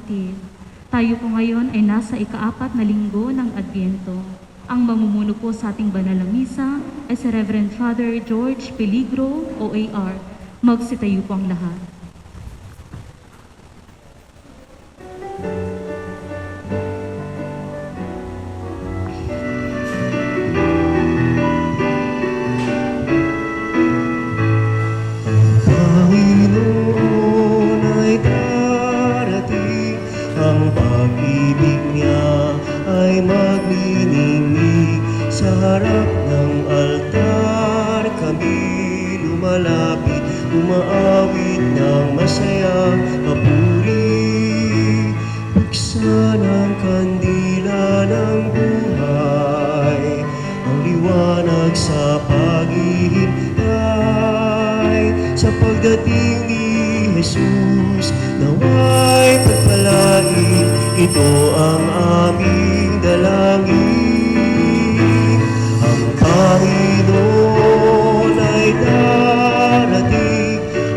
kapatid, tayo po ngayon ay nasa ika-4 na linggo ng Adbyento. Ang mamumuno po sa ating banal na misa ay si Reverend Father George Peligro, OAR. Magsitayo po ang lahat. Umaawit ng masaya, papuri. Buksan ang kandila ng buhay, ang liwanag sa paghihintay. Sa pagdating ni Jesus, naway pagpalain, ito ang aming dalangin. Ang Panginoon ay darating,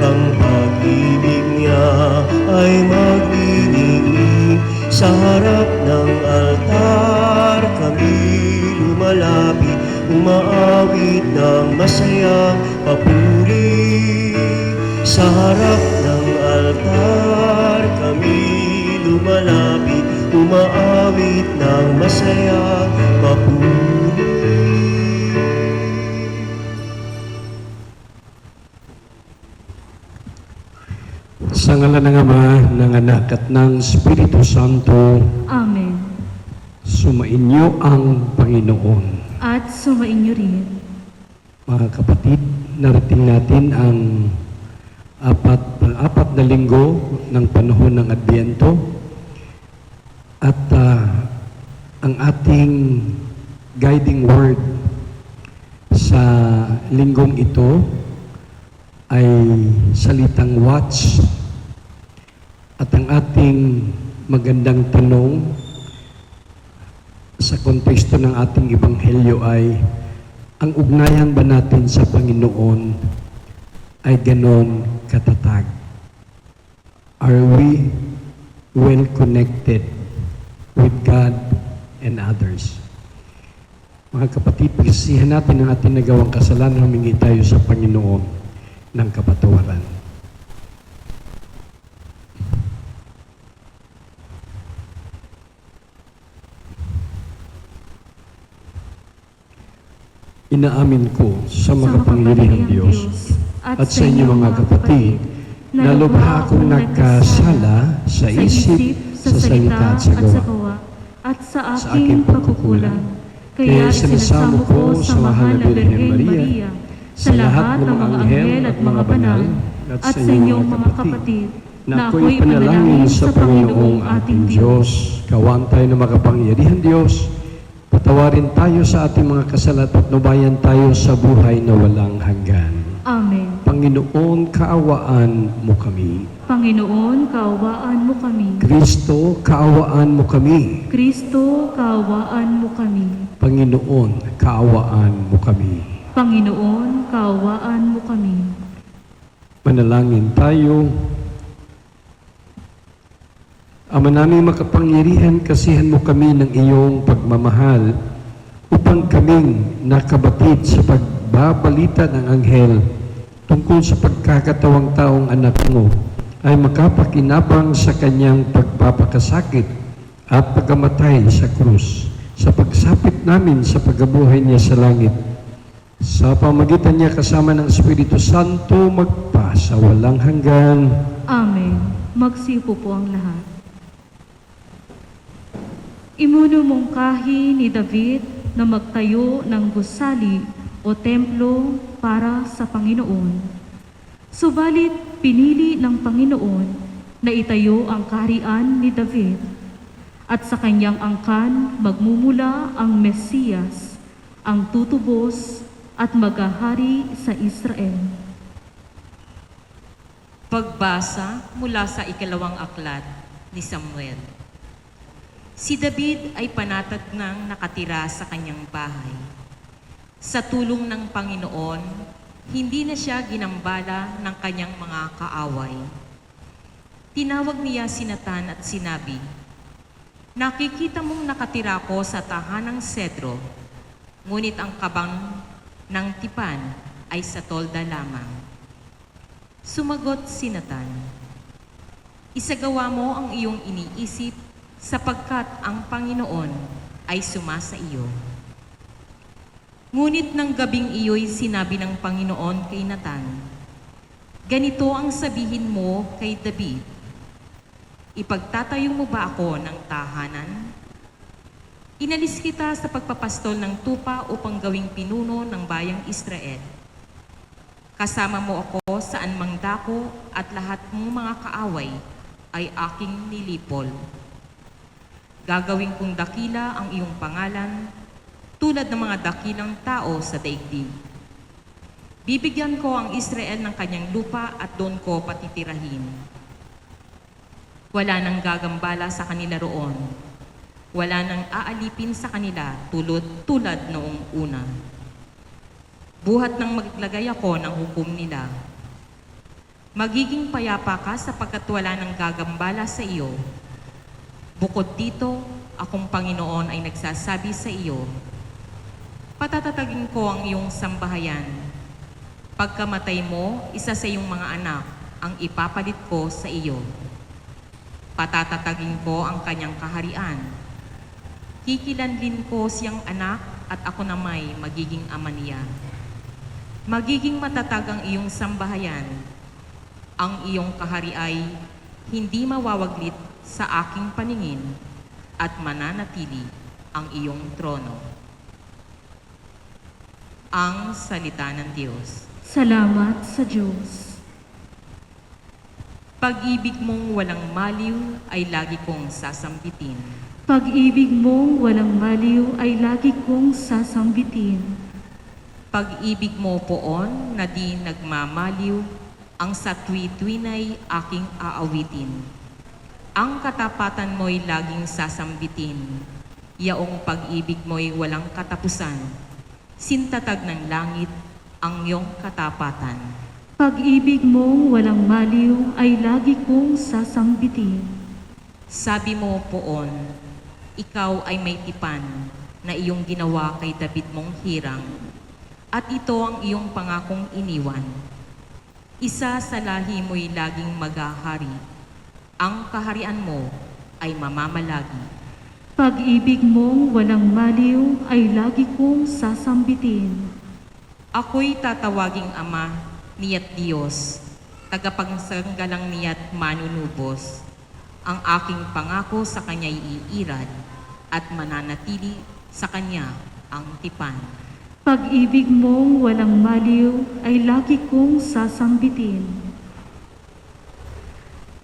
ang pag-ibig niya ay magniningning. Sa harap ng altar kami lumalapit, umaawit ng masayang papuri. Sa harap ng altar kami lumalapit, umaawit ng masayang papuri. Sa ngalan ng Ama, ng Anak at ng Espiritu Santo. Amen. Sumainyo ang Panginoon. At sumainyo rin. Mga kapatid, narating natin ang pang-apat na linggo ng panahon ng Adbyento. At ang ating guiding word sa linggong ito ay salitang watch. At ang ating magandang tanong sa konteksto ng ating ebanghelyo ay, ang ugnayan ba natin sa Panginoon ay ganon katatag? Are we well connected with God and others? Mga kapatid, pagsisihan natin ang ating nagawang kasalanan, humingi tayo sa Panginoon ng kapatawaran. Inaamin ko sa makapangyarihang Diyos at sa inyo mga kapatid na lubha akong nagkasala sa isip, sa salita at sa gawa, at sa aking pagkukulang. Kaya sinasamo ko sa mahal na Birhen Maria, sa lahat ng mga anghel at mga banal, at sa inyong mga kapatid, na ako'y panalangin sa Panginoong ating Diyos. Kawaan tayo ng makapangyarihang Diyos, patawarin tayo sa ating mga kasalat at nubayan tayo sa buhay na walang hanggan. Amen. Panginoon, kaawaan mo kami. Panginoon, kaawaan mo kami. Kristo, kaawaan mo kami. Kristo, kaawaan mo kami. Panginoon, kaawaan mo kami. Panginoon, kaawaan mo kami. Manalangin tayo. Ama namin makapangyarihan, kasihan mo kami ng iyong pagmamahal upang kaming nakabatid sa pagbabalita ng anghel tungkol sa pagkakatawang taong anak mo ay makapakinabang sa kanyang pagpapakasakit at pagkamatay sa krus, sa pagsapit namin sa pagkabuhay niya sa langit. Sa pamagitan niya kasama ng Espiritu Santo magpa sa walang hanggan. Amen. Magsiupo po ang lahat. Imuno mungkahi ni David na magtayo ng gusali o templo para sa Panginoon. Subalit pinili ng Panginoon na itayo ang kaharian ni David, at sa kanyang angkan magmumula ang Mesiyas, ang tutubos at maghahari sa Israel. Pagbasa mula sa ikalawang aklat ni Samuel. Si David ay panatag nang nakatira sa kanyang bahay. Sa tulong ng Panginoon, hindi na siya ginambala ng kanyang mga kaaway. Tinawag niya si Natan at sinabi, "Nakikita mong nakatira ko sa tahanang sedro, ngunit ang kabang ng tipan ay sa tolda lamang." Sumagot si Natan, "Isagawa mo ang iyong iniisip sapagkat ang Panginoon ay sumasa iyo." Ngunit ng gabing iyo'y sinabi ng Panginoon kay Natan, "Ganito ang sabihin mo kay David, ipagtatayo mo ba ako ng tahanan? Inalis kita sa pagpapastol ng tupa upang gawing pinuno ng bayang Israel. Kasama mo ako saan mang dako at lahat mong mga kaaway ay aking nilipol. Gagawin kong dakila ang iyong pangalan tulad ng mga dakilang tao sa daigdig. Bibigyan ko ang Israel ng kanyang lupa at doon ko patitirahin. Wala nang gagambala sa kanila roon. Wala nang aalipin sa kanila tulad noong una. Buhat nang maglagay ako ng hukom nila. Magiging payapa ka sapagkat wala nang gagambala sa iyo. Bukod dito, akong Panginoon ay nagsasabi sa iyo, patatatagin ko ang iyong sambahayan. Pagkamatay mo, isa sa iyong mga anak ang ipapalit ko sa iyo. Patatatagin ko ang kanyang kaharian. Kikilanlin ko siyang anak at ako na may magiging ama niya. Magiging matatag ang iyong sambahayan. Ang iyong kahari ay hindi mawawaglit sa aking paningin at mananatili ang iyong trono." Ang salita ng Diyos. Salamat sa Diyos. Pag-ibig mong walang maliw ay lagi kong sasambitin. Pag-ibig mong walang maliw ay lagi kong sasambitin. Pag-ibig mo poon na di nagmamaliw, ang sa tuwi-tuwina'y aking aawitin. Ang katapatan mo'y laging sasambitin. Yaong pag-ibig mo'y walang katapusan. Sintatag ng langit ang iyong katapatan. Pag-ibig mong walang maliw ay lagi kong sasambitin. Sabi mo poon, ikaw ay may tipan na iyong ginawa kay David mong hirang, at ito ang iyong pangakong iniwan. Isa sa lahi mo'y laging maghahari, ang kaharian mo ay mamamalagi. Pag-ibig mong walang maliw ay lagi kong sasambitin. Ako'y tatawaging Ama niya't Diyos, tagapagsanggalang niya't manunubos. Ang aking pangako sa Kanya'y iirad at mananatili sa Kanya ang tipan. Pag-ibig mong walang maliw ay lagi kong sasambitin.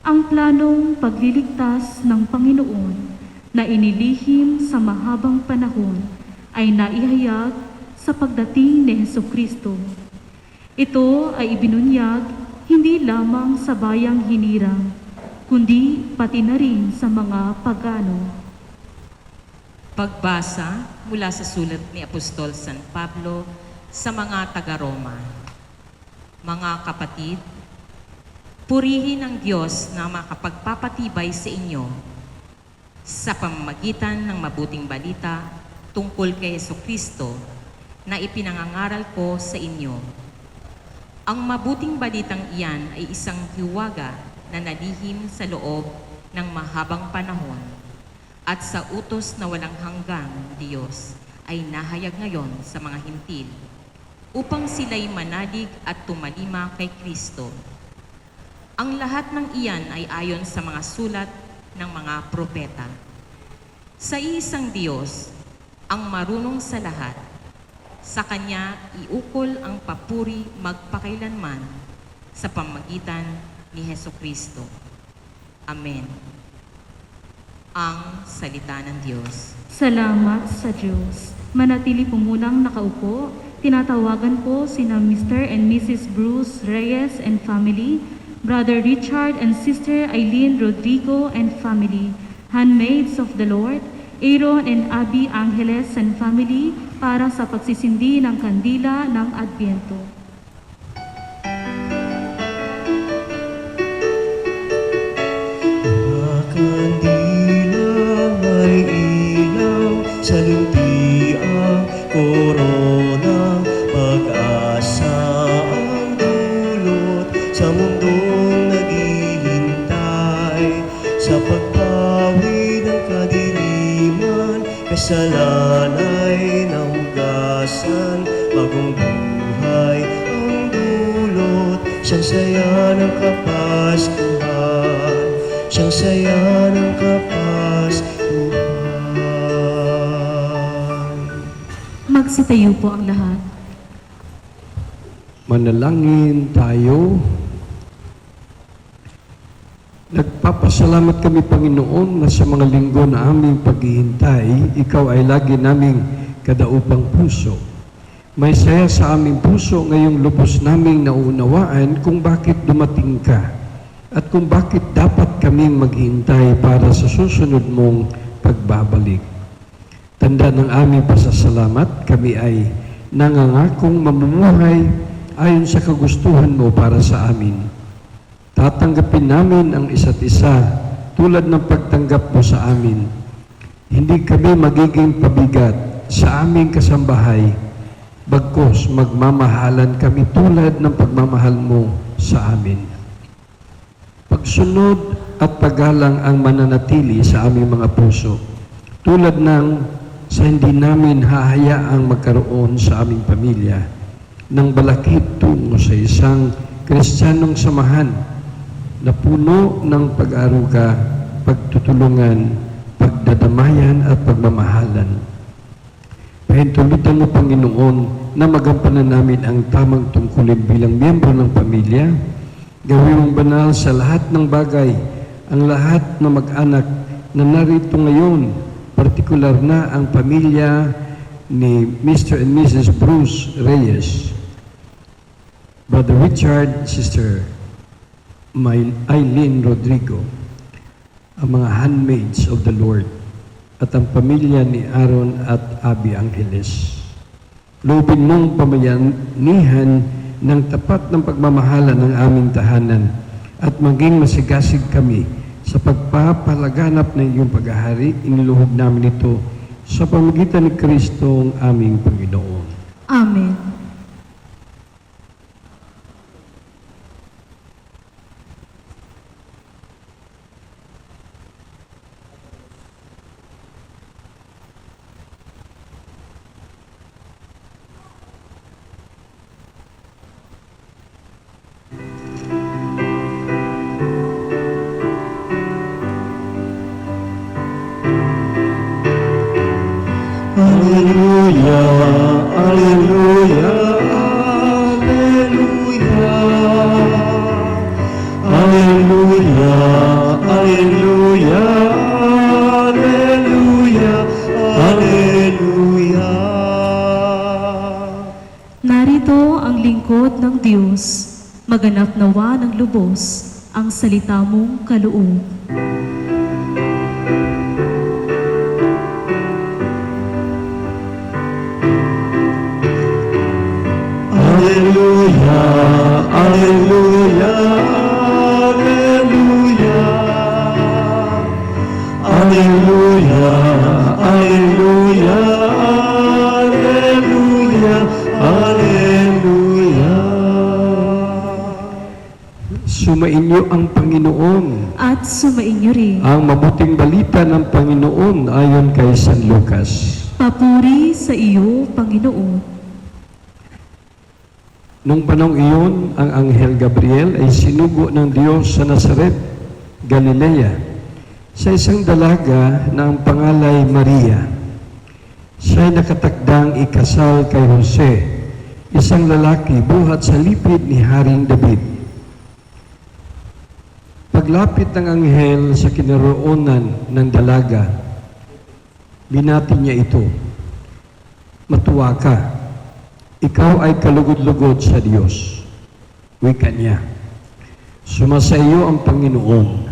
Ang planong pagliligtas ng Panginoon na inilihim sa mahabang panahon ay naihayag sa pagdating ni Hesukristo. Ito ay ibinunyag hindi lamang sa bayang hinirang, kundi pati na rin sa mga pagano. Pagbasa mula sa sulat ni Apostol San Pablo sa mga taga-Roma. Mga kapatid, purihin ang Diyos na makapagpapatibay sa inyo sa pamamagitan ng mabuting balita tungkol kay Hesukristo na ipinangangaral ko sa inyo. Ang mabuting balitang iyan ay isang hiwaga na nalihim sa loob ng mahabang panahon at sa utos na walang hanggang Diyos ay nahayag ngayon sa mga hintil upang sila'y manalig at tumalima kay Kristo. Ang lahat ng iyan ay ayon sa mga sulat ng mga propeta. Sa iisang Diyos, ang marunong sa lahat, sa Kanya iukol ang papuri magpakailanman sa pamagitan ni Hesukristo. Amen. Ang salita ng Diyos. Salamat sa Diyos. Manatili po munang nakaupo. Tinatawagan po sina Mr. and Mrs. Bruce Reyes and family, Brother Richard and Sister Eileen Rodrigo and family, handmaids of the Lord, Aaron and Abby Angeles and family, para sa pagsisindi ng kandila ng Adbyento. Masasalunti ang korona, pag-asa ang dulot sa mundong naghihintay. Sa pagpawi ng kadiliman, kasalanan ay nahugasan. Bagong buhay ang dulot, siyang saya ng Kapaskuhan, siyang saya ng Kapaskuhan. Magsitayo po ang lahat. Manalangin tayo. Nagpapasalamat kami, Panginoon, na sa mga linggo na aming paghihintay, Ikaw ay lagi naming kadaupang puso. May saya sa aming puso ngayong lubos naming nauunawaan kung bakit dumating ka at kung bakit dapat kaming maghintay para sa susunod mong pagbabalik. Tanda ng aming pasasalamat, kami ay nangangakong mamumuhay ayon sa kagustuhan mo para sa amin. Tatanggapin namin ang isa't isa tulad ng pagtanggap mo sa amin. Hindi kami magiging pabigat sa aming kasambahay, bagkus magmamahalan kami tulad ng pagmamahal mo sa amin. Pagsunod at paggalang ang mananatili sa aming mga puso, tulad ng sa hindi namin hahayaang magkaroon sa aming pamilya ng balakid tungo sa isang Kristiyanong samahan na puno ng pag-aaruga, pagtutulungan, pagdadamayan at pagmamahalan. Pahintulutan mo, Panginoon, na magampanan namin ang tamang tungkulin bilang miyembro ng pamilya. Gawin mong banal sa lahat ng bagay, ang lahat na mag-anak na narito ngayon, partikular na ang pamilya ni Mr. and Mrs. Bruce Reyes, Brother Richard, Sister Eileen Rodrigo, ang mga handmaids of the Lord, at ang pamilya ni Aaron at Abby Angeles. Loobin mong pamayanihan ng tapat ng pagmamahala ng aming tahanan at maging masigasig kami sa pagpapalaganap ng iyong paghahari. Iniluhog namin ito sa pamamagitan ni Kristo ang aming Panginoon. Amen. Alleluia, alleluia, alleluia. Alleluia, alleluia, alleluia, alleluia. Narito ang lingkod ng Diyos, maganap nawa ng lubos ang salita mong kaloob. Alleluia, alleluia, alleluia. Alleluia, alleluia, alleluia, alleluia. Sumainyo ang Panginoon. At sumainyo rin. Ang mabuting balita ng Panginoon ayon kay San Lucas. Papuri sa iyo, Panginoon. Nung panahong iyon, ang Anghel Gabriel ay sinugo ng Diyos sa Nazaret, Galilea, sa isang dalaga na ang pangalay Maria. Siya ay nakatakdang ikasal kay Jose, isang lalaki buhat sa lipid ni Haring David. Paglapit ng anghel sa kinaroonan ng dalaga, binati niya ito, "Matuwa ka, ikaw ay kalugod-lugod sa Diyos." Wika niya, "Sumasaiyo ang Panginoon."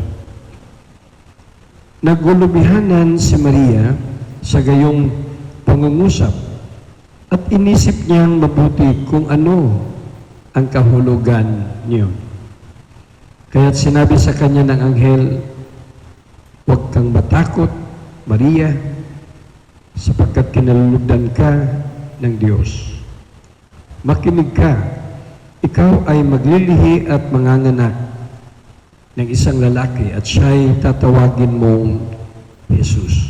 Nagulubihanan si Maria sa gayong pangungusap at inisip niyang mabuti kung ano ang kahulugan niyo. Kaya't sinabi sa kanya ng anghel, "Huwag kang matakot, Maria, sapagkat kinalulugdan ka ng Diyos. Makinig ka, ikaw ay maglilihi at manganganak ng isang lalaki at siya'y tatawagin mong Jesus.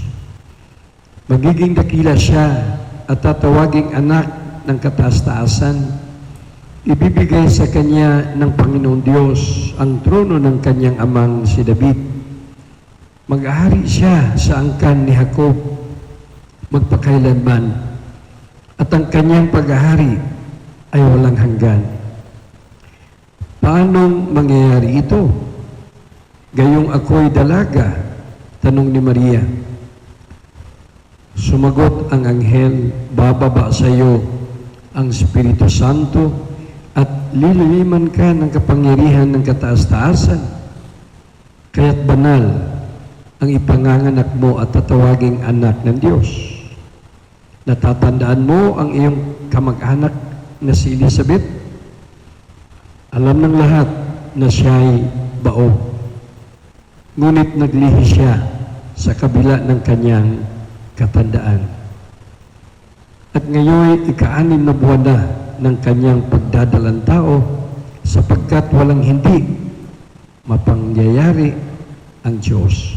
Magiging dakila siya at tatawaging anak ng kataas-taasan. Ibibigay sa kanya ng Panginoon Diyos ang trono ng kanyang amang si David. Mag-ahari siya sa angkan ni Jacob magpakailanman, at ang kanyang pag-ahari ay walang hanggan. Paanong mangyayari ito? Gayong ako'y dalaga, tanong ni Maria. Sumagot ang anghel, bababa sa iyo ang Espiritu Santo at lililiman ka ng kapangyarihan ng kataas-taasan. Kaya't banal ang ipanganganak mo at tatawaging anak ng Diyos. Natatandaan mo ang iyong kamag-anak na si Elizabeth? Alam ng lahat na siya'y bao. Ngunit naglihi siya sa kabila ng kanyang katandaan. At ngayon, ika-6 na buwan na ng kanyang pagdadalang tao, sapagkat walang hindi mapangyayari ang Diyos.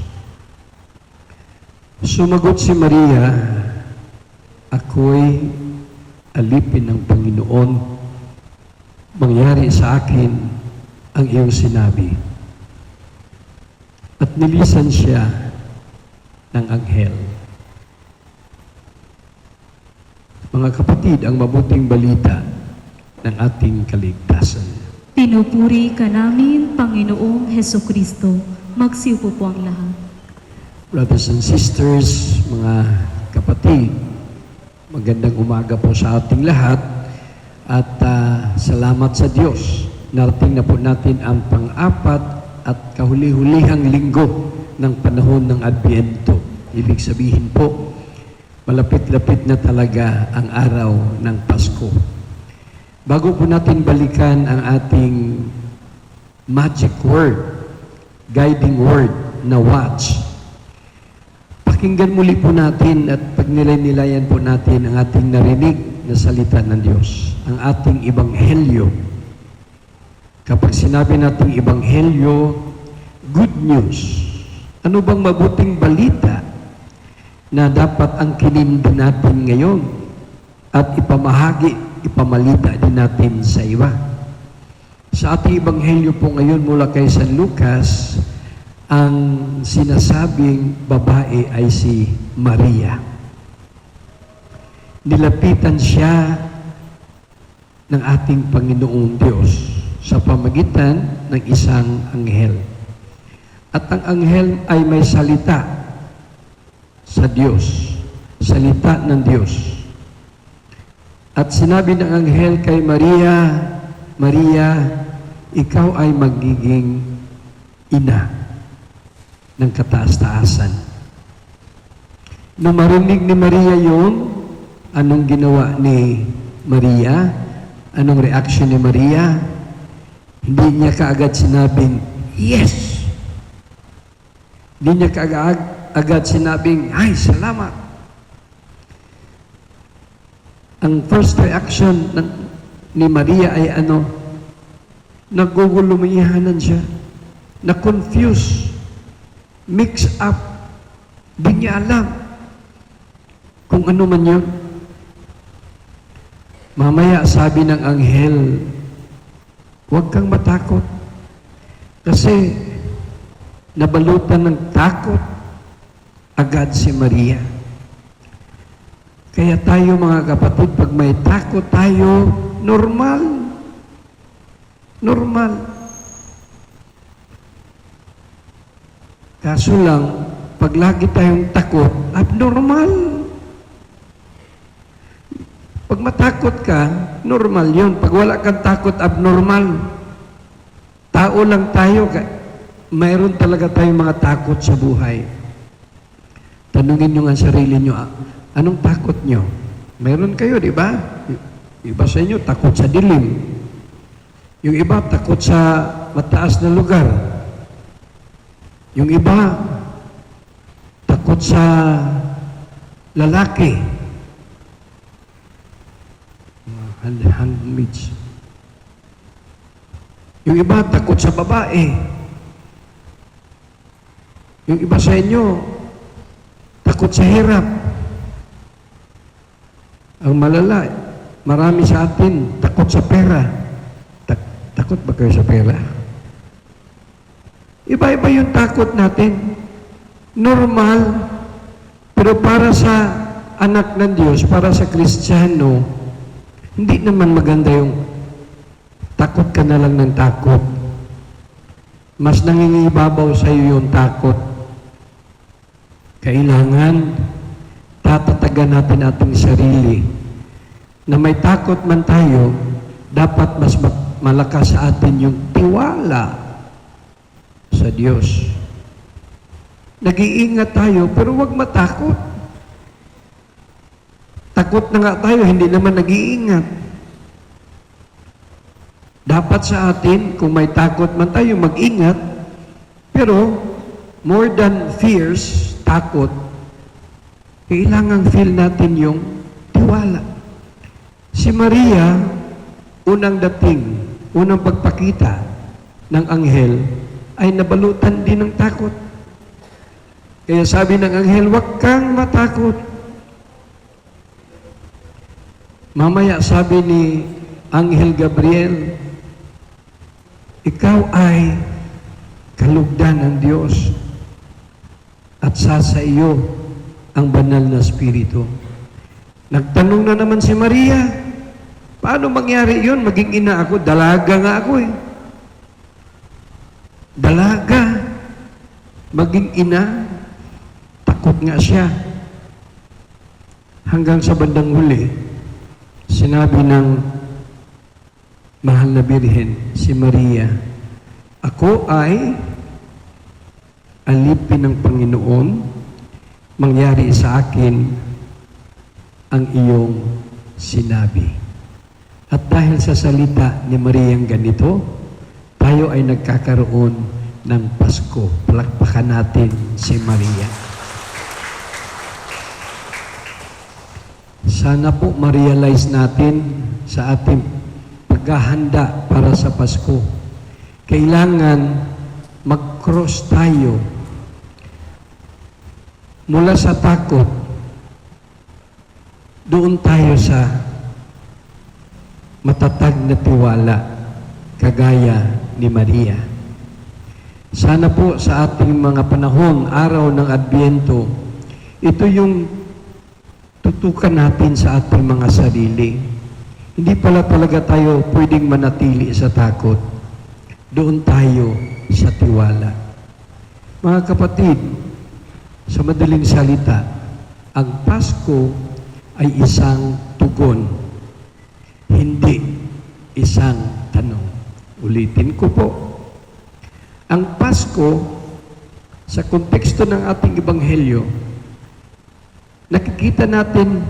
Sumagot si Maria, ako'y alipin ng Panginoon, mangyari sa akin ang iyong sinabi. At nilisan siya ng anghel. Mga kapatid, ang mabuting balita ng ating kaligtasan. Pinupuri ka namin, Panginoong Hesukristo. Magsiupo po ang lahat. Brothers and sisters, mga kapatid, magandang umaga po sa ating lahat at salamat sa Diyos. Narating na po natin ang pang-apat at kahuli-hulihang linggo ng panahon ng Adbyento. Ibig sabihin po, malapit-lapit na talaga ang araw ng Pasko. Bago po natin balikan ang ating magic word, guiding word na watch, pakinggan muli po natin at pagnilay-nilayan po natin ang ating narinig na salita ng Diyos, ang ating ebanghelyo. Kapag sinabi nating ebanghelyo, good news. Ano bang mabuting balita na dapat ang kinindin natin ngayon at ipamalita din natin sa iba? Sa ating ebanghelyo po ngayon mula kay San Lucas, ang sinasabing babae ay si Maria. Nilapitan siya ng ating Panginoong Diyos sa pamagitan ng isang anghel. At ang anghel ay may salita sa Diyos, salita ng Diyos. At sinabi ng anghel kay Maria, Maria, ikaw ay magiging ina ng kataas-taasan. Nung marinig ni Maria yun, anong ginawa ni Maria? Anong reaction ni Maria? Hindi niya kaagad sinabing, yes! Hindi niya kaagad sinabing, ay, salamat! Ang first reaction ni Maria ay ano? Nagugulumihanan siya. Na-confuse. Mix up. Di niya alam kung ano man yun. Mamaya sabi ng anghel, huwag kang matakot. Kasi nabalutan ng takot agad si Maria. Kaya tayo mga kapatid, pag may takot tayo, normal. Normal. Kaso lang, pag lagi tayong takot, abnormal. Pag matakot ka, normal yun. Pag wala kang takot, abnormal. Tao lang tayo. Mayroon talaga tayong mga takot sa buhay. Tanungin nyo nga sarili nyo, anong takot nyo? Mayroon kayo, di ba? Iba sa inyo, takot sa dilim. Yung iba, takot sa mataas na lugar. Yung iba, takot sa lalaki. Mga handmaids. Yung iba takot sa babae. Yung iba sa inyo takot sa hirap. Ang malala, marami sa atin takot sa pera. Takot ba kayo sa pera? Iba-iba yung takot natin. Normal. Pero para sa anak ng Diyos, para sa Kristiyano, hindi naman maganda yung takot ka na lang ng takot. Mas nangingibabaw sa iyo yung takot. Kailangan tatatagan natin ating sarili na may takot man tayo, dapat mas malakas sa atin yung tiwala sa Diyos. Nag-iingat tayo, pero huwag matakot. Takot na nga tayo, hindi naman nag-iingat. Dapat sa atin, kung may takot man tayo, mag-ingat, pero more than fears, takot, kailangan feel natin yung tiwala. Si Maria, unang dating, unang pagpakita ng anghel, ay nabalutan din ng takot. Kaya sabi ng anghel, huwag kang matakot. Mamaya sabi ni Anghel Gabriel, ikaw ay kalugdan ng Diyos at sa iyo ang banal na Espiritu. Nagtanong na naman si Maria, paano mangyari yun? Maging ina ako, dalaga nga ako eh. Dalaga. Maging ina, takot nga siya. Hanggang sa bandang huli, sinabi ng mahal na Birhen, si Maria, ako ay alipin ng Panginoon, mangyari sa akin ang iyong sinabi. At dahil sa salita ni Mariang ganito, tayo ay nagkakaroon ng Pasko. Palakpakan natin si Maria. Sana po ma-realize natin sa ating paghahanda para sa Pasko. Kailangan mag-cross tayo mula sa takot, doon tayo sa matatag na tiwala, kagaya ni Maria. Sana po sa ating mga panahon, araw ng Adbyento, ito yung tutukan natin sa ating mga sarili. Hindi pala talaga tayo pwedeng manatili sa takot. Doon tayo sa tiwala. Mga kapatid, sa madaling salita, ang Pasko ay isang tugon, hindi isang tanong. Ulitin ko po. Ang Pasko, sa konteksto ng ating Ebanghelyo, nakikita natin,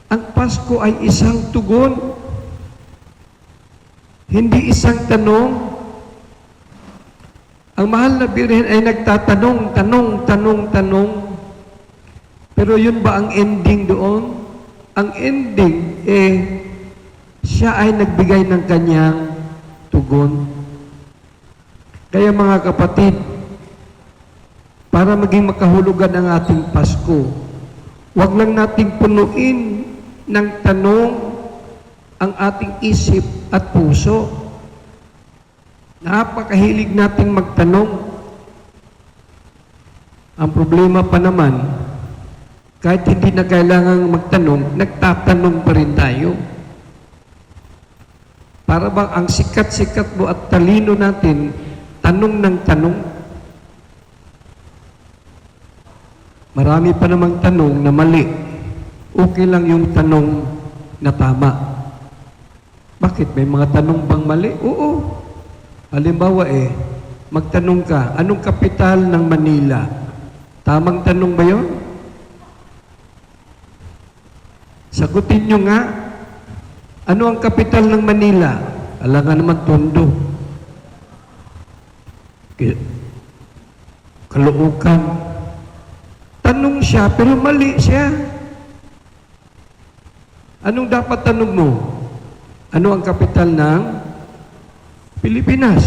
ang Pasko ay isang tugon, hindi isang tanong. Ang mahal na Birhen ay nagtatanong, tanong. Pero yun ba ang ending doon? Ang ending, siya ay nagbigay ng kanyang tugon. Kaya mga kapatid, para maging makahulugan ang ating Pasko, huwag lang nating punuin ng tanong ang ating isip at puso. Napakahilig nating magtanong. Ang problema pa naman, kahit hindi na kailangang magtanong, nagtatanong pa rin tayo. Para bang ang sikat-sikat mo at talino natin, tanong ng tanong. Marami pa namang tanong na mali. Okay lang yung tanong na tama. Bakit? May mga tanong bang mali? Oo. Halimbawa magtanong ka, anong kapital ng Manila? Tamang tanong ba yun? Sagutin nyo nga, ano ang kapital ng Manila? Alangan naman Tondo. Caloocan. Tanong siya, pero mali siya. Anong dapat tanong mo? Ano ang kapital ng Pilipinas?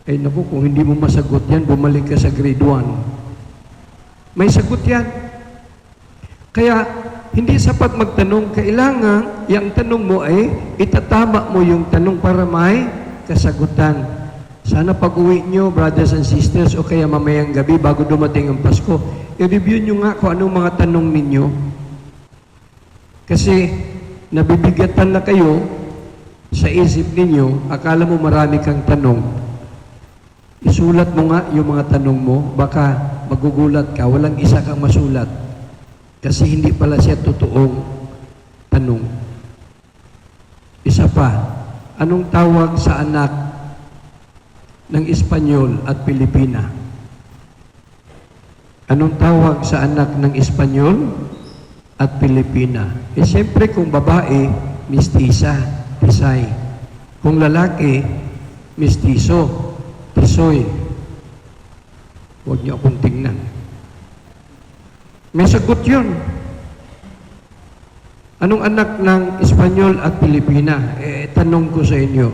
Ay naku, kung hindi mo masagot yan, bumalik ka sa grade 1. May sagot yan. Kaya, hindi sapat magtanong. Kailangan, yung tanong mo ay itatama mo yung tanong para may kasagutan. Sana pag-uwi nyo, brothers and sisters, o kaya mamayang gabi bago dumating ang Pasko, i-review nyo nga kung anong mga tanong ninyo. Kasi, nabibigatan na kayo sa isip ninyo, akala mo marami kang tanong. Isulat mo nga yung mga tanong mo, baka magugulat ka, walang isa kang masulat. Kasi hindi pala siya totoong tanong. Isa pa, anong tawag sa anak ng Espanyol at Pilipina? Anong tawag sa anak ng Espanyol at Pilipina? Eh siyempre kung babae, mistisa, tisay. Kung lalaki, mistiso, tisoy. Huwag niyo akong tingnan. May sagot yun. Anong anak ng Espanyol at Pilipina? Eh, tanong ko sa inyo.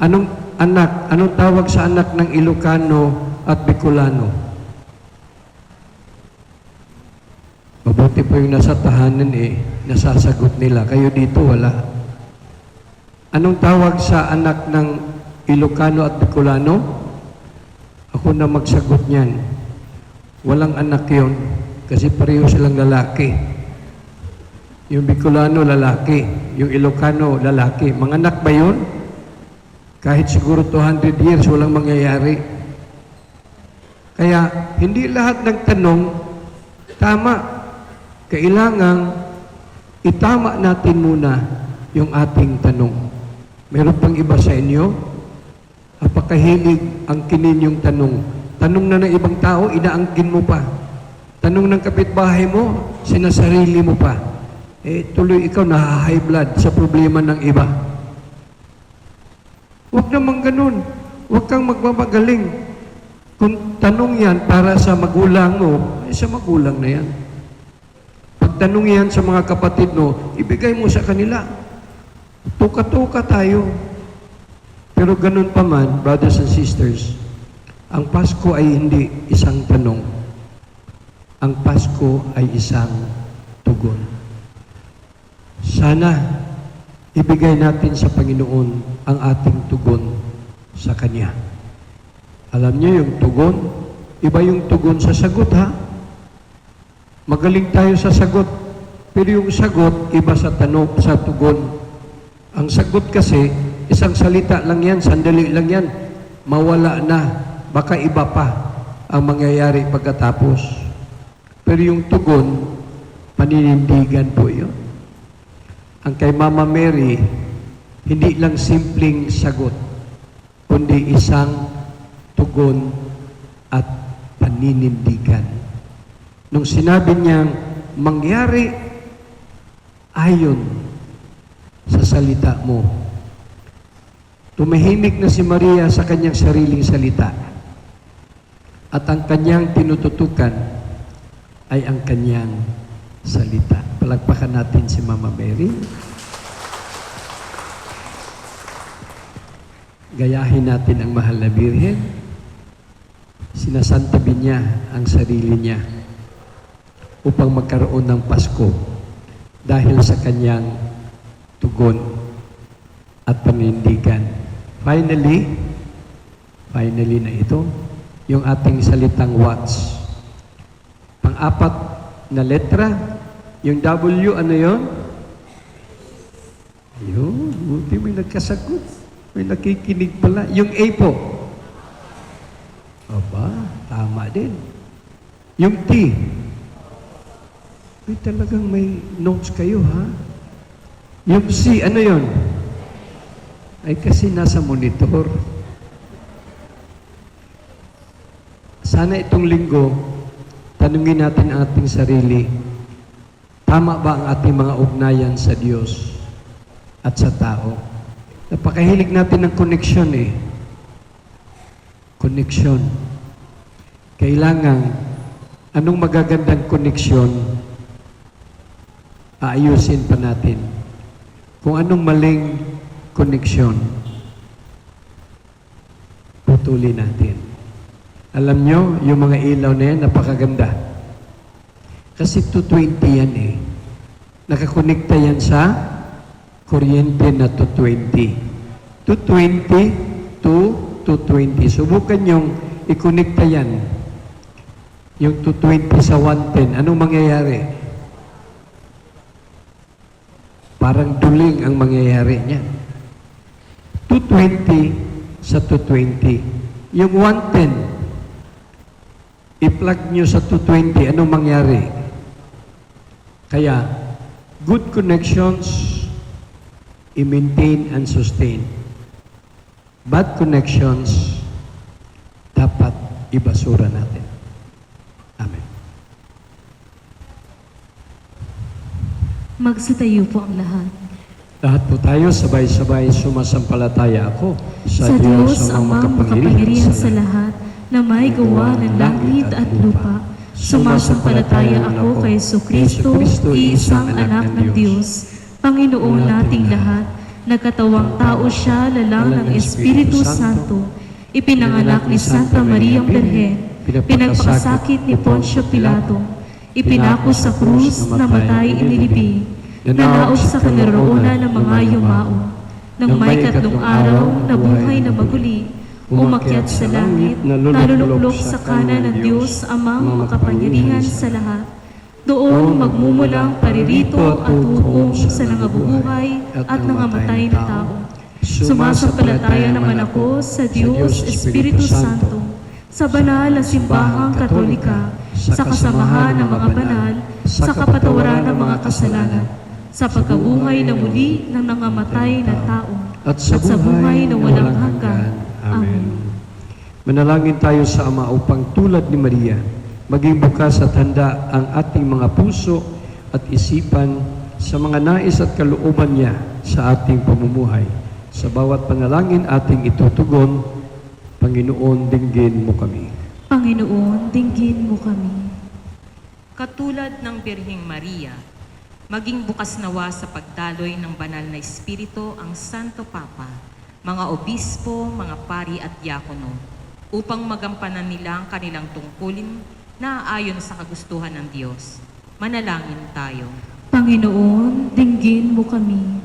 Anong anak, anong tawag sa anak ng Ilocano at Bicolano? Mabuti pa yung nasa tahanan nasasagot nila. Kayo dito, wala. Anong tawag sa anak ng Ilocano at Bicolano? Ako na magsagot niyan. Walang anak yon. Kasi pareho silang lalaki. Yung Bicolano, lalaki. Yung Ilocano, lalaki. Manganak ba yun? Kahit siguro 200 years, walang mangyayari. Kaya, hindi lahat ng tanong, tama. Kailangang itama natin muna yung ating tanong. Meron pang iba sa inyo? Apakahilig ang kinin yung tanong. Tanong na ng ibang tao, inaangkin mo pa. Tanong ng kapitbahay mo, sinasarili mo pa. Eh, tuloy ikaw na-high blood sa problema ng iba. Huwag naman ganun. Huwag kang magmamagaling. Kung tanong yan para sa magulang mo, eh sa magulang na yan. Pag tanong yan sa mga kapatid mo, ibigay mo sa kanila. Tuka-tuka tayo. Pero ganun pa man, brothers and sisters, ang Pasko ay hindi isang tanong. Ang Pasko ay isang tugon. Sana ibigay natin sa Panginoon ang ating tugon sa Kanya. Alam niyo yung tugon, iba yung tugon sa sagot, ha? Magaling tayo sa sagot, pero yung sagot, iba sa tanong, sa tugon. Ang sagot kasi, isang salita lang yan, sandali lang yan, mawala na, baka iba pa ang mangyayari pagkatapos. Pero yung tugon, paninindigan po yun. Ang kay Mama Mary, hindi lang simpleng sagot, kundi isang tugon at paninindigan. Nung sinabi niyang mangyari ayon sa salita mo, tumahimik na si Maria sa kanyang sariling salita at ang kanyang tinututukan ay ang kanyang salita. Palagpakan natin si Mama Mary. Gayahin natin ang mahal na Birhen. Sinasantabi niya ang sarili niya upang magkaroon ng Pasko dahil sa kanyang tugon at panindigan. Finally na ito, yung ating salitang watch. Pang-apat na letra, yung W, ano yun? Ayun, buti may nagkasagot. May nakikinig pala. Yung A po. Aba, tama din. Yung T. Ay, talagang may notes kayo, ha? Yung C, ano yun? Ay, kasi nasa monitor. Sana itong linggo, tanungin natin ang ating sarili, tama ba ang ating mga ugnayan sa Diyos at sa tao? Napakahilig natin ng connection Connection. Kailangan, anong magagandang connection aayusin pa natin. Kung anong maling koneksyon, putulin natin. Alam nyo, yung mga ilaw na yan, napakaganda. Kasi 220 yan eh. Nakakonekta yan sa kuryente na 220. 220 to 220. Subukan yung i-connecta yan. Yung 220 sa 110. Anong mangyayari? Parang duling ang mangyayari niyan. 220 sa 220. Yung 110, i-plug nyo sa 220, anong mangyari? Kaya, good connections, i-maintain and sustain. Bad connections, dapat ibasura natin. Amen. Magsitayo po ang lahat. Lahat po tayo sabay-sabay sumasampalataya ako Sa Diyos amang makapangyarihan sa lahat, na may gawa ng langit at lupa. Sumasampalataya ako kay Jesucristo, iisang anak ng Diyos, Panginoon nating lahat. Nagkatawang tao siya, lalang ng Espiritu Santo. Ipinanganak ni Santa Mariang Birhen, pinagpakasakit ni Poncio Pilato, ipinako sa krus, namatay, inilibing, nanaog sa kanaroonan ng mga yumao. Nang may 3 araw, nabuhay na maguli, umakyat sa langit, naluluklok sa kanan ng Diyos amang makapangyarihan sa lahat. Doon magmumulang paririto at hukom sa nangabubuhay at nangamatay na tao. Sumasampalataya naman ako sa Diyos Espiritu Santo, sa banal na simbahang katolika, sa kasamahan ng mga banal, sa kapatawaran ng mga kasalanan, sa pagkabuhay na muli ng nangamatay na tao, At sa buhay na walang hanggan. Amen. Manalangin tayo sa Ama upang tulad ni Maria, maging bukas at handa ang ating mga puso at isipan sa mga nais at kalooban niya sa ating pamumuhay. Sa bawat panalangin ating itutugon, Panginoon, dinggin mo kami. Panginoon, dinggin mo kami. Katulad ng Birheng Maria, maging bukas nawa sa pagdaloy ng banal na Espiritu ang Santo Papa, mga obispo, mga pari at diakono, upang magampanan nila ang kanilang tungkulin na ayon sa kagustuhan ng Diyos. Manalangin tayo. Panginoon, dinggin mo kami.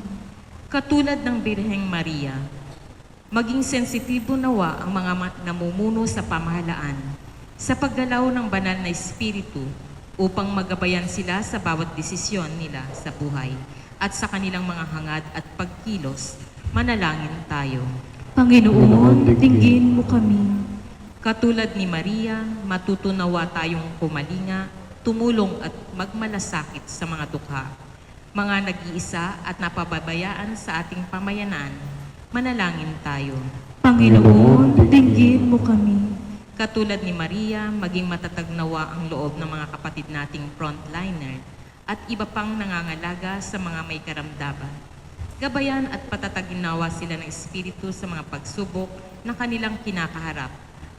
Katulad ng Birheng Maria, maging sensitibo nawa ang mga namumuno sa pamahalaan sa paggalaw ng banal na Espiritu upang magabayan sila sa bawat desisyon nila sa buhay at sa kanilang mga hangad at pagkilos. Manalangin tayo. Panginoon, dinggin mo kami. Katulad ni Maria, matutunawa tayong kumalinga, tumulong at magmalasakit sa mga dukha, mga nag-iisa at napababayaan sa ating pamayanan. Manalangin tayo. Panginoon, dinggin mo kami. Katulad ni Maria, maging matatag nawa ang loob ng mga kapatid nating frontliner at iba pang nangangalaga sa mga may karamdaman. Gabayan at patatagin nawa sila ng Espiritu sa mga pagsubok na kanilang kinakaharap.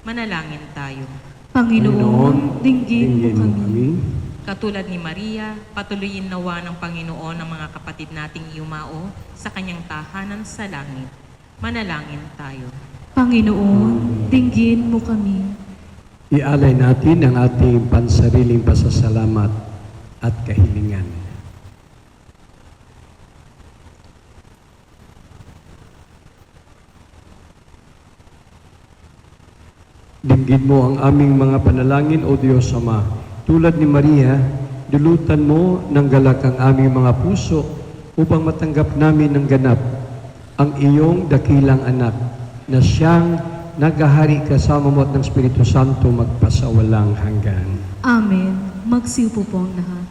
Manalangin tayo. Panginoon, dinggin mo kami. Katulad ni Maria, patuloyin nawa ng Panginoon ang mga kapatid nating yumao sa kanyang tahanan sa langit. Manalangin tayo. Panginoon, dinggin mo kami. Ialay natin ang ating pansariling pasasalamat at kahilingan. Dinggin mo ang aming mga panalangin, O Diyos Ama. Tulad ni Maria, dulutan mo ng galak ang aming mga puso upang matanggap namin ng ganap ang iyong dakilang anak na siyang naghahari kasama mo at ng Espiritu Santo magpasawalang hanggan. Amen. Magsiupo po ang lahat.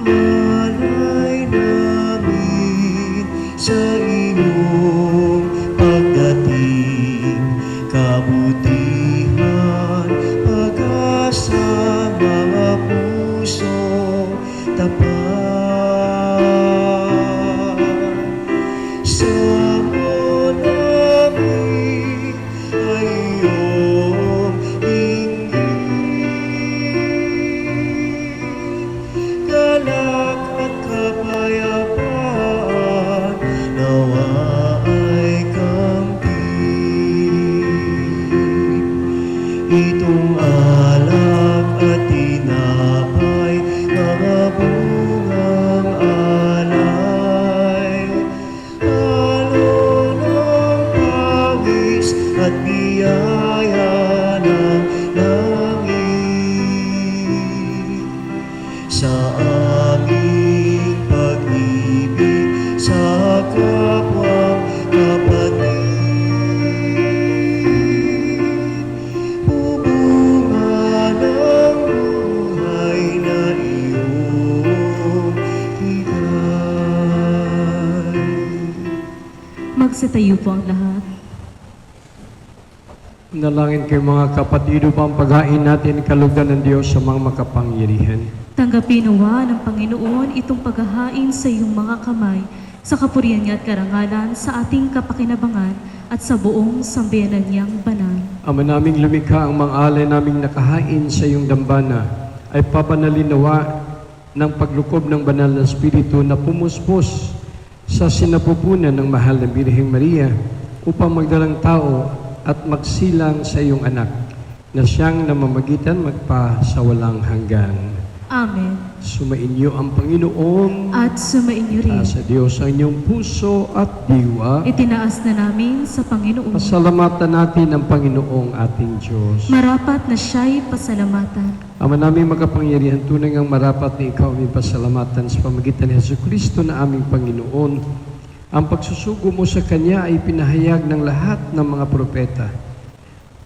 Alay namin sa iyong pagdating, kabutihan, pag-asa, mga puso tapat. Sama namin itong alak at tinapay, mga bungang alay. Halo ng pawis at biyaya ng langit sa aming pag-ibig sa kapwang kapatid. Bubunga ng buhay na iyong higay. Magsitayo po ang lahat. Nalangin kayo mga kapatid upang paghain natin kalugdan ng Diyos sa mga makapangyarihan. Tanggapin nawa ng Panginoon itong paghahain sa iyong mga kamay, sa kapurihan niya at karangalan, sa ating kapakinabangan at sa buong sambayanan niyang banal. Ama naming lumikha, ang mga alay naming nakahain sa iyong dambana ay pabanalin nawa ng paglukob ng banal na Espiritu na pumuspos sa sinapupunan ng mahal na Birheng Maria upang magdalang tao at magsilang sa iyong anak na siyang namamagitan magpa sa walang hanggan. Amen. Sumainyo ang Panginoon At sumainyo rin. sa Diyos ang inyong puso at diwa. Itinaas na namin sa Panginoon. Pasalamatan natin ang Panginoong ating Diyos. Marapat na siya'y pasalamatan. Ama namin makapangyarihan, tunay ngang marapat na ikaw aming pasalamatan sa pamagitan ni Jesucristo na aming Panginoon. Ang pagsusugo mo sa Kanya ay pinahayag ng lahat ng mga propeta.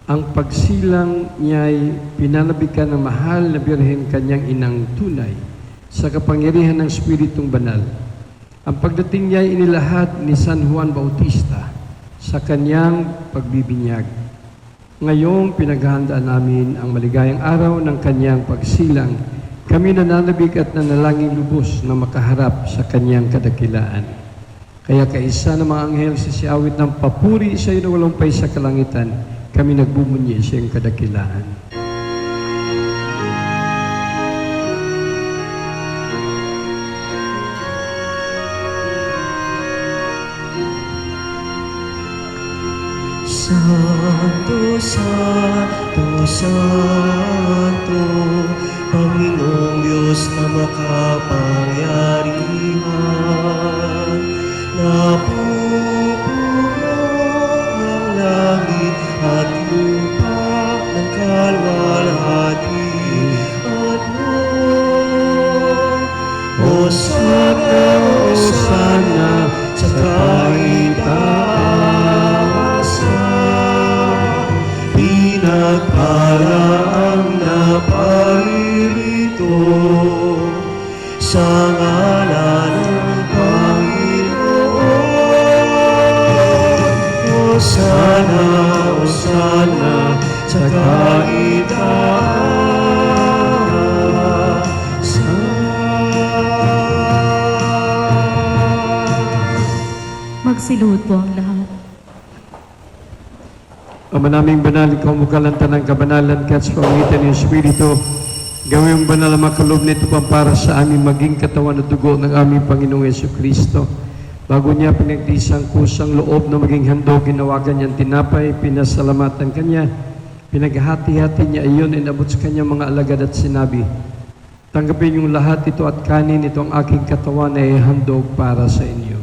Ang pagsilang niya ay pinanabikan ng mahal na Birhen Kanyang inang tunay sa kapangyarihan ng Espiritong Banal. Ang pagdating niya ay inilahad ni San Juan Bautista sa kanyang pagbibinyag. Ngayong pinaghahandaan namin ang maligayang araw ng kanyang pagsilang, kami nananabik at nanalangin lubos na makaharap sa kanyang kadakilaan. Kaya kaisa ng mga anghel sisiawit ng papuri sa iyo na walumpay sa kalangitan, kami nagbumunyi sa iyong kadakilaan. Santo, Santo, Santo, Panginoong Diyos na makapangyarihan, napupuno ang langit at lupa ng kalwalhati at mo. Hosana, Hosana sa kaitaasan, pinagpala ang naparirito sa ngalan ng Panginoon. Hosana, Hosana sa kaitaasan. Magsiluhod po ang lahat. Ama naming banal, ikaw mukalanta ng kabanalan ka sa pamagitan ng Espiritu. Gawin ang banal ang makalob nito pang para sa aming maging katawan at dugo ng aming Panginoong Jesucristo. Bago niya pinagdisang kusang loob na maging handog, ginawagan niyang tinapay, pinasalamatan kanya, pinaghati-hati niya iyon, inabot sa kanya mga alagad at sinabi, tanggapin yung lahat ito at kanin, ito ang aking katawan na handog para sa inyo.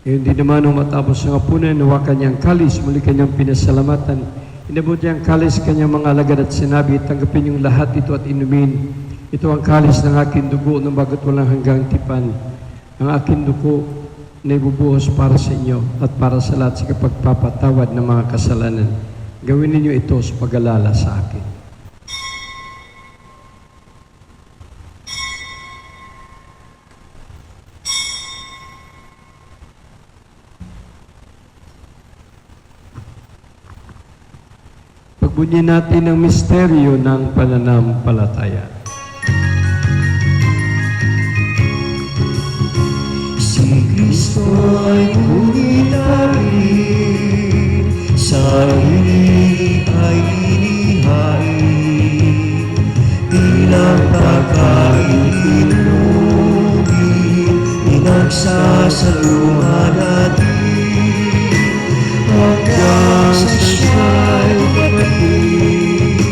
Ngayon din naman nung matapos ang hapunan, nawakan niya ang kalis, muli kanyang pinasalamatan. Inabot niya ang kalis kanyang mga alagad at sinabi, tanggapin yung lahat ito at inumin. Ito ang kalis ng aking dugo na bagat walang hanggang tipan. Ang aking dugo na ibubuhos para sa inyo at para sa lahat sa kapagpapatawad ng mga kasalanan. Gawin ninyo ito sa pag-alala sa akin. Pagbunyin natin ang misteryo ng pananampalataya. Si Kristo ay kumitarin, sa sarili ay inihain, sa luha natin hanggang sa siya'y dumating,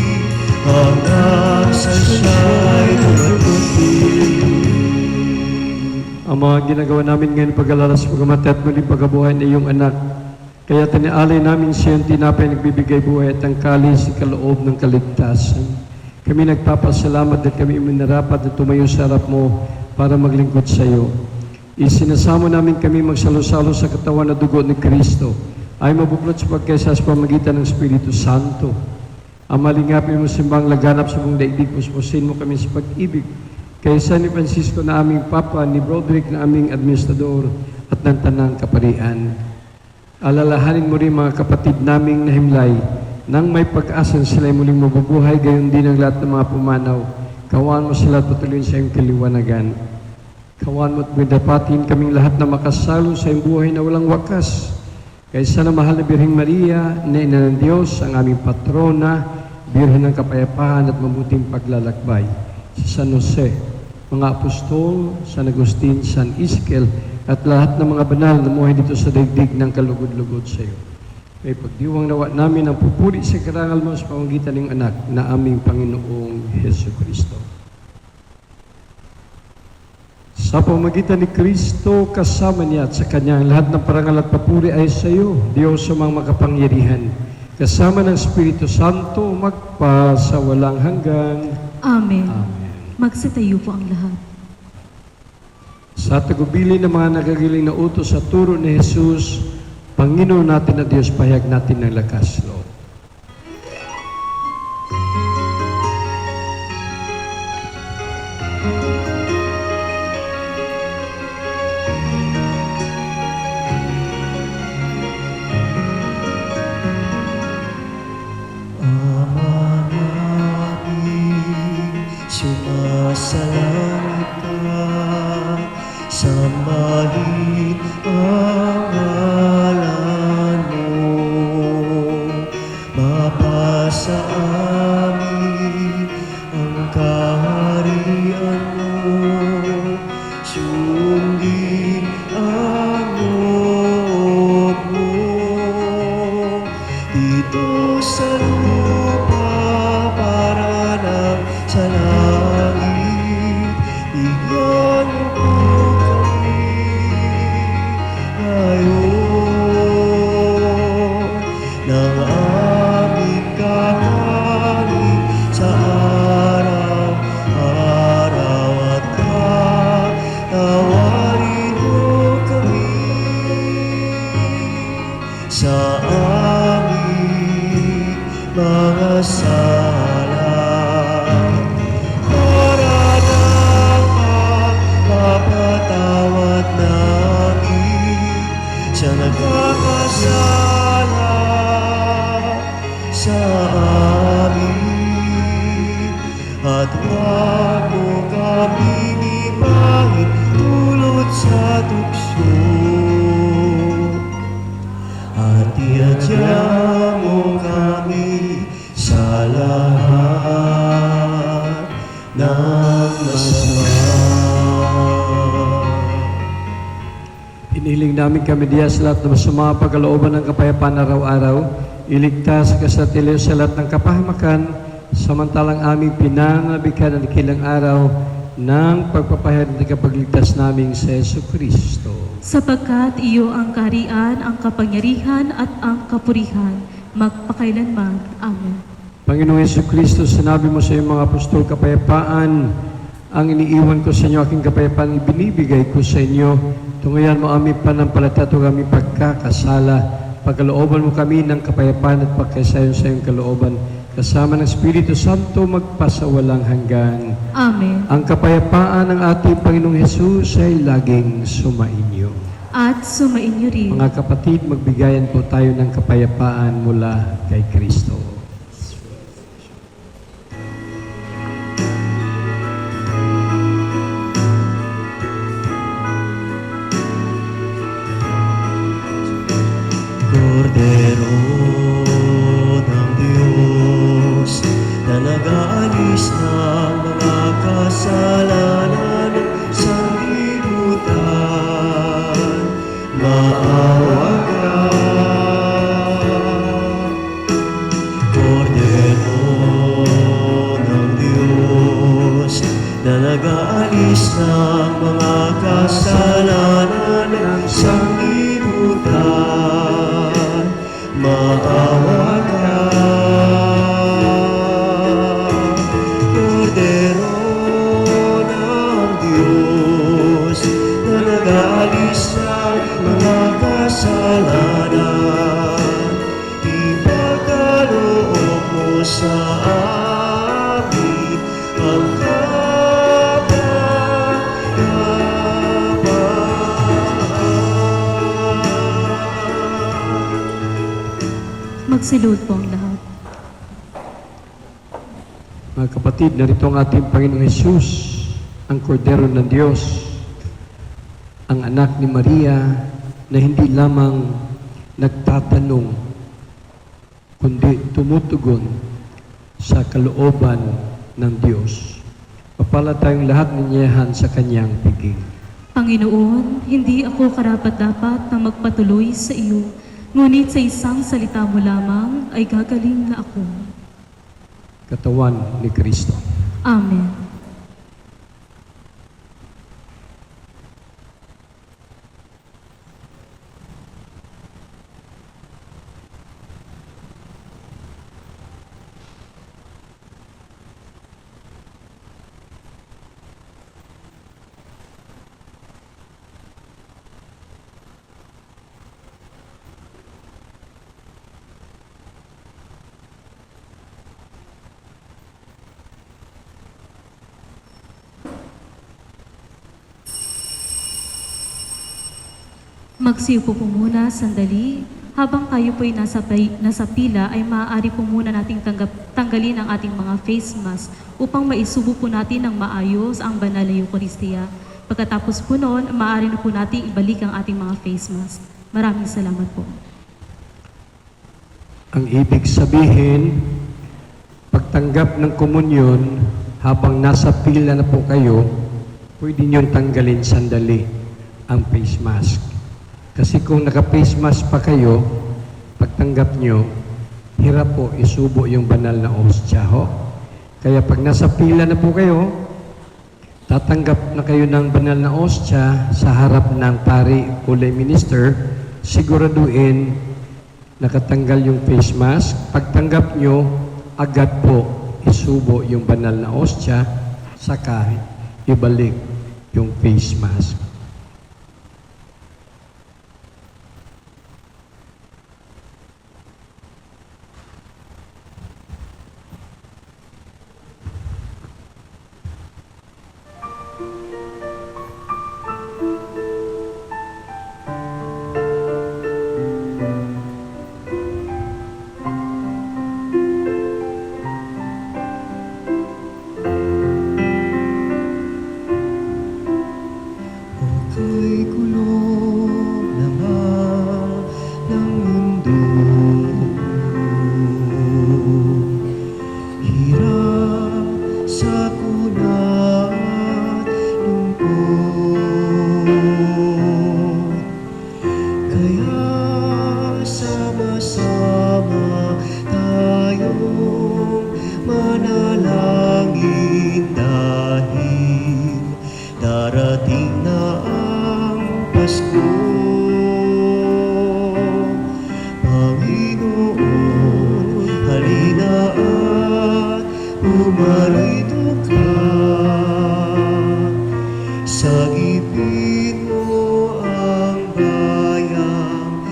hanggang sa siya'y dumating. Ang mga ginagawa namin ngayon pag-alalas, pagkamatay at muling pagkabuhay na iyong anak. Kaya tinialay namin siyang tinapay nagbibigay buhay at ang kalis sa kaloob ng kaligtasan. Kami nagpapasalamat at kami minarapat na tumayo sa harap mo para maglingkod sa iyo. Isinasamo namin kami magsalo-salo sa katawan na dugo ni Kristo ay mabuklod sa pagkaisa sa pamagitan ng Espiritu Santo. Ang malingapin mo simbang laganap sa buong daigdig, puspusin mo kami sa pag-ibig. Kaysa ni Francisco na aming Papa, ni Broderick na aming Administrador at ng Tanang Kaparian. Alalahanin mo rin mga kapatid naming nahimlay nang may pag-asa sila'y muling mabubuhay, gayon din ang lahat ng mga pumanaw. Kawan mo sila at patuloyin sa iyong kaliwanagan. Kawan mo at dapatin kaming lahat na makasalo sa iyong buhay na walang wakas. Kaysa na mahal na Birheng Maria, na Ina ng Diyos, ang aming patrona, Birhen ng Kapayapaan at mabuting paglalakbay. Si San Jose, mga apostol, San Agustin, San Isidro, at lahat ng mga banal na muhay dito sa daigdig ng kalugod-lugod sa iyo. May pagdiwang nawa namin ang pupuri sa karangal mo sa pamamagitan ng anak na aming Panginoong Heso Kristo. Sa pamamagitan ni Kristo, kasama niya at sa Kanya, ang lahat ng parangal at papuri ay sa iyo, Diyos sa mga makapangyarihan. Kasama ng Espiritu Santo, magpasawalang hanggan. Amen. Amen. Magsitayo po ang lahat. Sa tagubili ng mga nagagiling na utos sa turo ni Jesus, Panginoon natin na Diyos, pahayag natin ng lakas loob. Ama namin, sumasalangit ka, sambahin ang ngalan mo, mapasa amin ang kaharian mo, sundin ang loob mo, dito sa lupa para lang sa langit, bigyan mo po kami ngayon ng aming kakanin sa araw-araw at patawarin mo kami sa aming mga sala para lang mapatawad namin sa nagkakasala sa amin, at huwag mo kaming ipahin dulot sa tukso, at iadya mo kami sa lahat ng masama. Inihiling namin kami diya sa lahat ng masama pagkalooban ng kapayapaan araw-araw, iligtas ka sa tiliw sa lahat ng kapahamakan, samantalang aming pinangabikan ang ikilang araw ng pagpapahayag ng kapagligtas naming sa Yesu Kristo. Sapagkat iyo ang kaharian, ang kapangyarihan at ang kapurihan, magpakailanman. Amen. Panginoong Yesu Kristo, sinabi mo sa iyong mga apostol, kapayapaan ang iniiwan ko sa inyo, aking kapayapaan ibinibigay ko sa inyo. Tungayan mo aming panampalataya at aming pagkakasala. Pagkalooban mo kami ng kapayapaan at pagkaisayon sa iyong kalooban. Kasama ng Espiritu Santo, magpasawalang hanggan. Amen. Ang kapayapaan ng ating Panginoong Hesus ay laging sumainyo. At sumainyo rin. Mga kapatid, magbigayan po tayo ng kapayapaan mula kay Kristo. Kordero ng Diyos na nag-aalis ng mga kasalanan ng sanglibutan, maawa ka. Kordero ng Diyos na nag-aalis ng mga kasalanan ng sanglibutan, maawa ka. Kordero ng Diyos na nag-aalis ng mga kasalanan, ipagkaloob mo sa amin ang kapayapaan. Magsilod po ang lahat. Mga kapatid, narito ang ating Panginoong Hesus, ang Kordero ng Diyos, ang anak ni Maria na hindi lamang nagtatanong, kundi tumutugon sa kalooban ng Diyos. Papala tayong lahat ninyahan sa kanyang piging. Panginoon, hindi ako karapat-dapat na magpatuloy sa iyo, ngunit sa isang salita mo lamang ay gagaling na ako. Katawan ni Kristo. Amen. Magsiupo po muna sandali. Habang kayo po'y nasa pila, ay maaari po muna nating tanggalin ang ating mga face mask upang maisubo po natin ng maayos ang banal na Eucharistia. Pagkatapos po noon, maaari na po natin ibalik ang ating mga face mask. Maraming salamat po. Ang ibig sabihin, pagtanggap ng komunyon, habang nasa pila na po kayo, pwede niyong tanggalin sandali ang face mask. Kasi kung naka-face mask pa kayo, pagtanggap nyo, hirap po isubo yung banal na ostya ho. Kaya pag nasa pila na po kayo, tatanggap na kayo ng banal na ostya sa harap ng pari o lay minister, siguraduhin nakatanggal yung face mask. Pagtanggap nyo, agad po isubo yung banal na ostya, saka ibalik yung face mask. Ako'y kulong naman ng mundo, hirap sa kunat lungkot. Kaya sama-sama tayong manalangin dahil darating na ang Pasko. Panginoon, halina at pumarito ka. Sagipin mo ang bayan,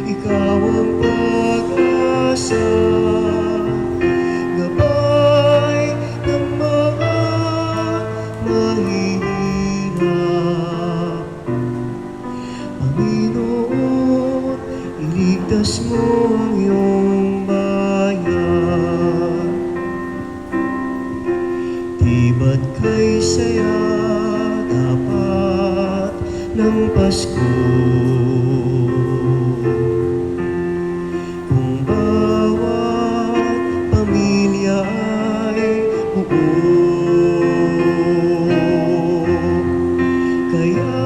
ikaw ang pag-asa. Gabay ng mga mahihirap. Panginoon, iligtas mo ang iyong bayan. Di ba't kay saya dapat ng Pasko? Kung bawat pamilya ay buo, kaya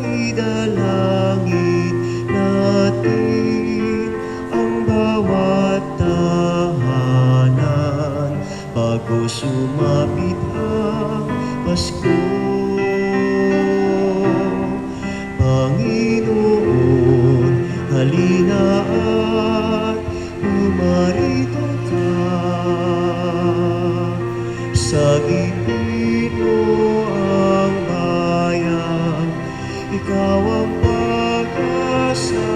idalangin bago sumapit ang Pasko. Panginoon, halina at umarito ka. Sagipin mo ang bayan, ikaw ang pag-asa.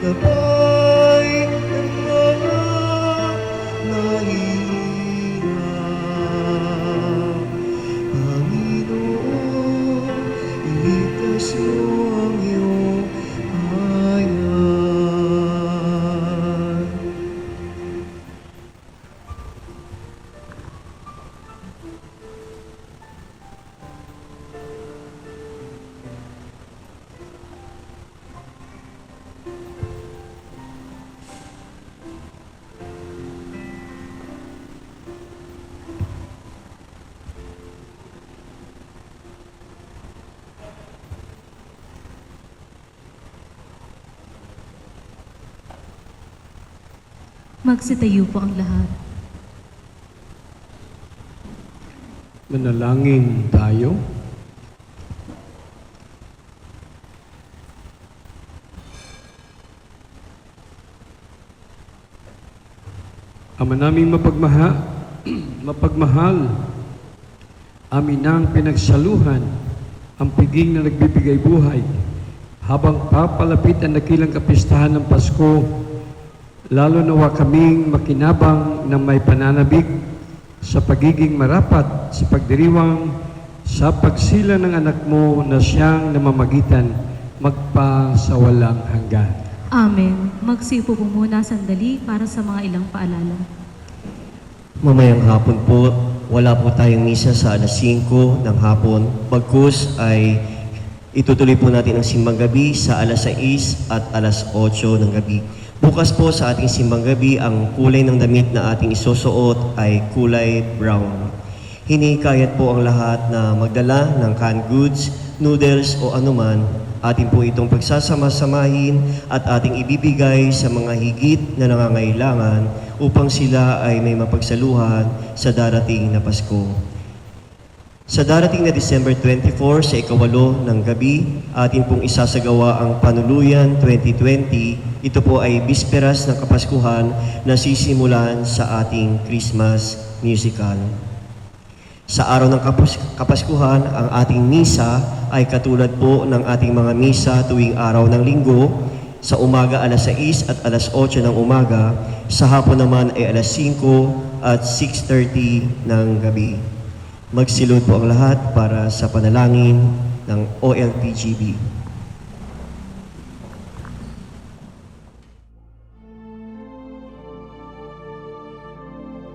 Gabay ng mga nahihirap. Panginoon, iligtas mo ang iyong bayan. Magsitayo po ang lahat. Manalangin tayo. Ama naming mapagmahal, amin nang pinagsaluhan ang piging na nagbibigay buhay habang papalapit ang nakilang kapistahan ng Pasko. Lalo nawa kaming makinabang ng may pananabik sa pagiging marapat sa pagdiriwang sa pagsila ng anak mo na siyang namamagitan magpasawalang hanggan. Amen. Magsiupo po muna sandali para sa mga ilang paalala. Mamayang hapon po, wala po tayong misa sa alas 5 ng hapon. Bagkus ay itutuloy po natin ang simbang gabi sa alas 6 at alas 8 ng gabi. Bukas po sa ating simbang gabi, ang kulay ng damit na ating isusuot ay kulay brown. Hinikayat po ang lahat na magdala ng canned goods, noodles o anuman. Atin po itong pagsasama-samahin at ating ibibigay sa mga higit na nangangailangan upang sila ay may mapagsaluhan sa darating na Pasko. Sa darating na December 24 sa ika-8 ng gabi, atin pong isasagawa ang Panuluyan 2020. Ito po ay bisperas ng Kapaskuhan na sisimulan sa ating Christmas musical. Sa araw ng Kapaskuhan, ang ating misa ay katulad po ng ating mga misa tuwing araw ng linggo. Sa umaga alas 6 at alas 8 ng umaga, sa hapon naman ay alas 5 at 6:30 ng gabi. Magsilod po ang lahat para sa panalangin ng OLPGB.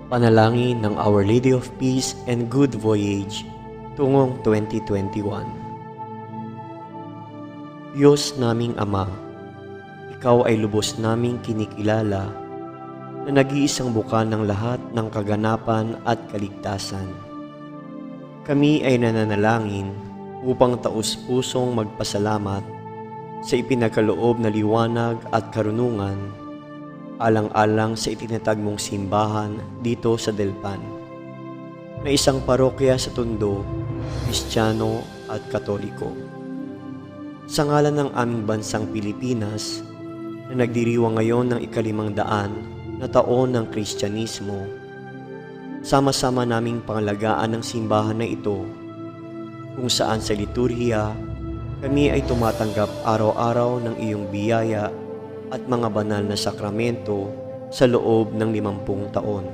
Panalangin ng Our Lady of Peace and Good Voyage tungong 2021. Diyos naming Ama, Ikaw ay lubos naming kinikilala na nag-iisang bukan ng lahat ng kaganapan at kaligtasan. Kami ay nananalangin upang taus-pusong magpasalamat sa ipinagkaloob na liwanag at karunungan alang-alang sa itinatag mong simbahan dito sa Delpan, na isang parokya sa Tondo, Kristiyano at Katoliko. Sa ngalan ng aming bansang Pilipinas, na nagdiriwang ngayon ng 500 na taon ng Kristyanismo, sama-sama naming pangalagaan ng simbahan na ito, kung saan sa liturhiya, kami ay tumatanggap araw-araw ng iyong biyaya at mga banal na sakramento sa loob ng 50 taon.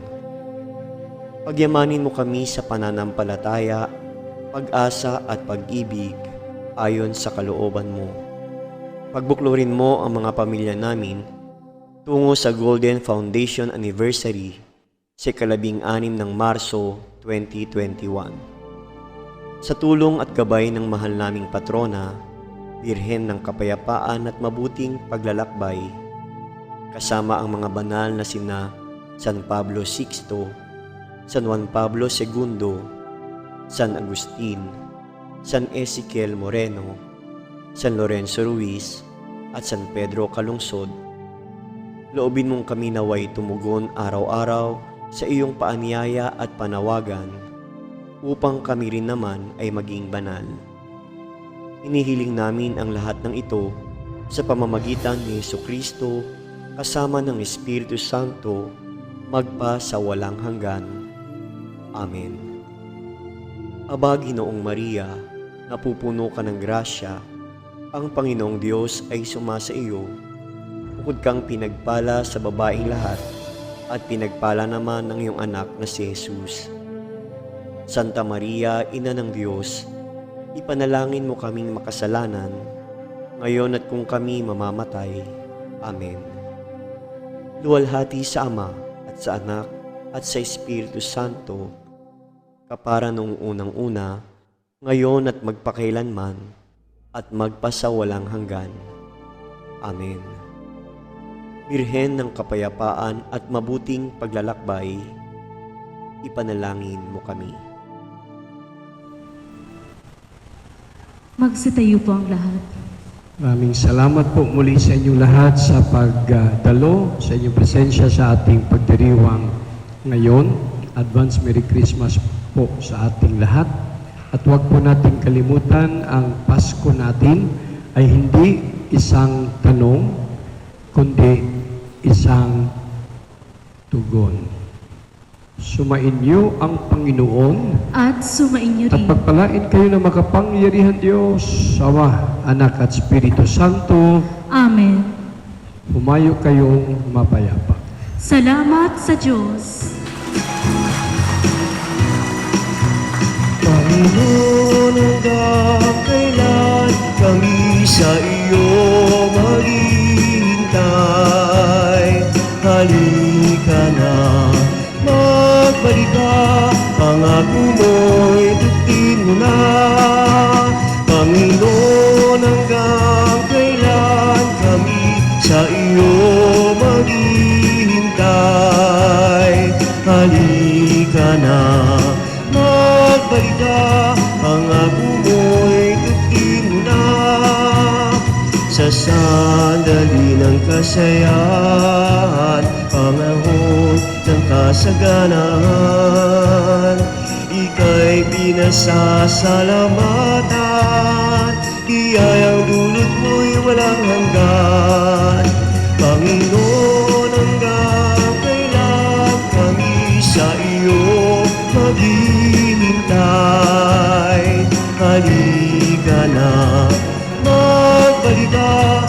Pagyamanin mo kami sa pananampalataya, pag-asa at pag-ibig ayon sa kalooban mo. Pagbuklurin mo ang mga pamilya namin tungo sa Golden Foundation Anniversary sa 16 ng Marso 2021. Sa tulong at gabay ng mahal naming patrona, Birhen ng Kapayapaan at Mabuting Paglalakbay, kasama ang mga banal na sina San Pablo VI, San Juan Pablo II, San Agustin, San Ezequiel Moreno, San Lorenzo Ruiz, at San Pedro Calungsod, loobin mong kami naway tumugon araw-araw sa iyong paanyaya at panawagan upang kami rin naman ay maging banal. Hinihiling namin ang lahat ng ito sa pamamagitan ni Jesucristo kasama ng Espiritu Santo magpa sa walang hanggan. Amen. Aba, Ginoong Maria, napupuno ka ng grasya, ang Panginoong Diyos ay sumasa iyo. Bukod kang pinagpala sa babaeng lahat, at pinagpala naman ng iyong anak na si Jesus. Santa Maria, Ina ng Diyos, ipanalangin mo kaming makasalanan, ngayon at kung kami mamamatay. Amen. Luwalhati sa Ama, at sa Anak, at sa Espiritu Santo, kapara noong unang-una, ngayon at magpakailanman, at magpasawalang hanggan. Amen. Birhen ng kapayapaan at mabuting paglalakbay, ipanalangin mo kami. Magsitayo po ang lahat. Maraming salamat po muli sa inyong lahat sa pagdalo, sa inyong presensya sa ating pagdiriwang ngayon. Advance Merry Christmas po sa ating lahat. At huwag po natin kalimutan, ang Pasko natin ay hindi isang tanong, kundi isang tugon. Sumainyo ang Panginoon At sumainyo at rin. pagpalain kayo ng makapangyarihan Diyos, Ama, Anak at Espiritu Santo. Amen. Humayo kayong mapayapa. Salamat sa Diyos. Panginoon, hanggang kailan kami sa iyo maghihintay? Halika na, magbalik ka, pangako mo'y tutin mo na. Panginoon, hanggang kailan kami sa iyo maghihintay? Halika na, magbalik ka, pangako mo'y tutin mo na. Sa sandali ng kasayahan, panahon ng kasaganahan, ika'y pinasasalamatan, biyayang dulot mo'y walang hanggan. Panginoon, hanggang kailan kami sa iyo maghihintay? Halika na, magbalik ka,